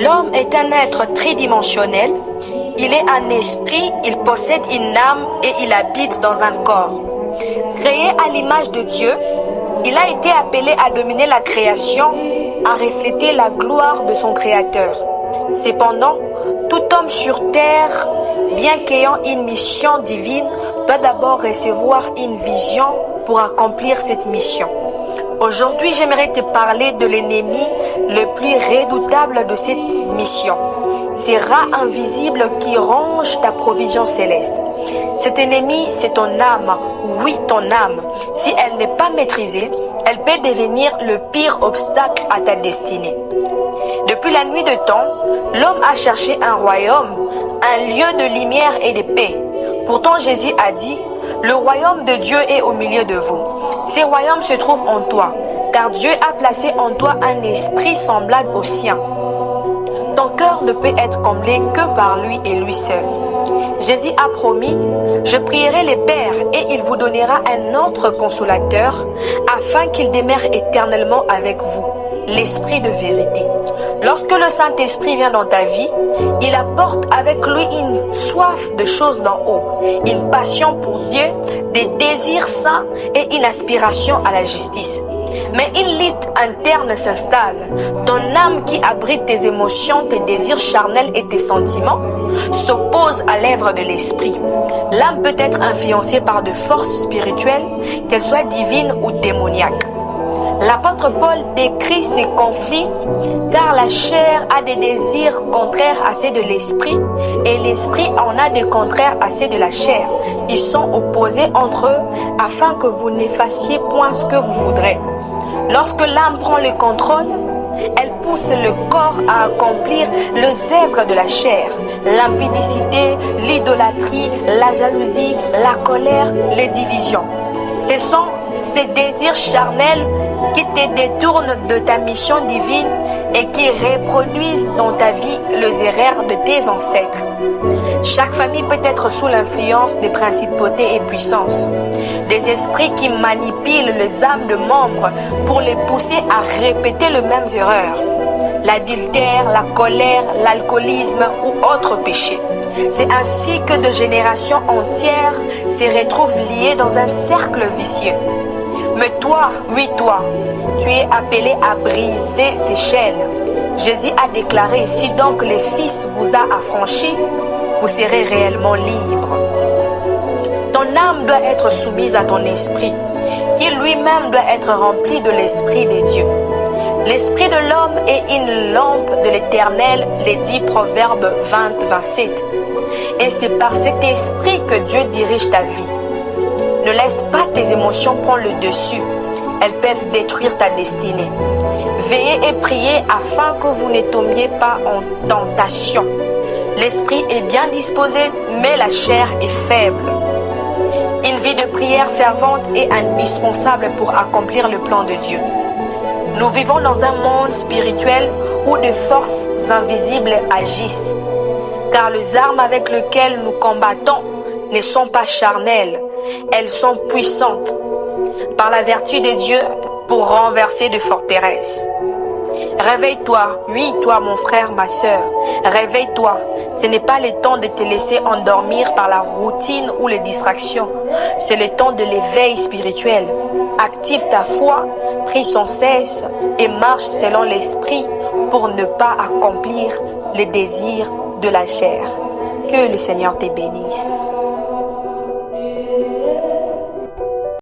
L'homme est un être tridimensionnel. Il est un esprit, il possède une âme et il habite dans un corps. Créé à l'image de Dieu, il a été appelé à dominer la création, à refléter la gloire de son Créateur. Cependant, tout homme sur terre, bien qu'ayant une mission divine, doit d'abord recevoir une vision pour accomplir cette mission. Aujourd'hui, j'aimerais te parler de l'ennemi le plus redoutable de cette mission. Ces rats invisibles qui rongent ta provision céleste. Cet ennemi, c'est ton âme. Oui, ton âme. Si elle n'est pas maîtrisée, elle peut devenir le pire obstacle à ta destinée. Depuis la nuit de temps, l'homme a cherché un royaume, un lieu de lumière et de paix. Pourtant, Jésus a dit, le royaume de Dieu est au milieu de vous. Ce royaume se trouve en toi, car Dieu a placé en toi un esprit semblable au sien. Ton cœur ne peut être comblé que par lui et lui seul. Jésus a promis, je prierai le Père et il vous donnera un autre consolateur afin qu'il demeure éternellement avec vous, l'Esprit de vérité. Lorsque le Saint-Esprit vient dans ta vie, il apporte avec lui une soif de choses d'en haut, une passion pour Dieu, des désirs saints et une aspiration à la justice. Mais une lutte interne s'installe. Ton âme qui abrite tes émotions, tes désirs charnels et tes sentiments s'oppose à l'œuvre de l'esprit. L'âme peut être influencée par de forces spirituelles, qu'elles soient divines ou démoniaques. L'apôtre Paul décrit ces conflits car la chair a des désirs contraires à ceux de l'esprit et l'esprit en a des contraires à ceux de la chair. Ils sont opposés entre eux afin que vous ne fassiez point ce que vous voudrez. Lorsque l'âme prend le contrôle, elle pousse le corps à accomplir les œuvres de la chair, l'impudicité, l'idolâtrie, la jalousie, la colère, les divisions. Ce sont ces désirs charnels qui te détournent de ta mission divine et qui reproduisent dans ta vie les erreurs de tes ancêtres. Chaque famille peut être sous l'influence des principautés et puissances, des esprits qui manipulent les âmes de membres pour les pousser à répéter les mêmes erreurs, l'adultère, la colère, l'alcoolisme ou autres péchés. C'est ainsi que de générations entières se retrouvent liées dans un cercle vicieux. Mais toi, oui toi, tu es appelé à briser ces chaînes. Jésus a déclaré, si donc le Fils vous a affranchis, vous serez réellement libre. Ton âme doit être soumise à ton esprit, qui lui-même doit être rempli de l'Esprit de Dieu. L'esprit de l'homme est une lampe de l'Éternel, les dit Proverbes 20-27. Et c'est par cet esprit que Dieu dirige ta vie. Ne laisse pas tes émotions prendre le dessus. Elles peuvent détruire ta destinée. Veillez et priez afin que vous ne tombiez pas en tentation. L'esprit est bien disposé, mais la chair est faible. Une vie de prière fervente est indispensable pour accomplir le plan de Dieu. Nous vivons dans un monde spirituel où des forces invisibles agissent. Car les armes avec lesquelles nous combattons ne sont pas charnelles, elles sont puissantes par la vertu de Dieu pour renverser des forteresses. Réveille-toi, oui toi mon frère, ma sœur, réveille-toi. Ce n'est pas le temps de te laisser endormir par la routine ou les distractions, c'est le temps de l'éveil spirituel. Active ta foi, prie sans cesse et marche selon l'esprit pour ne pas accomplir les désirs de la chair. Que le Seigneur te bénisse.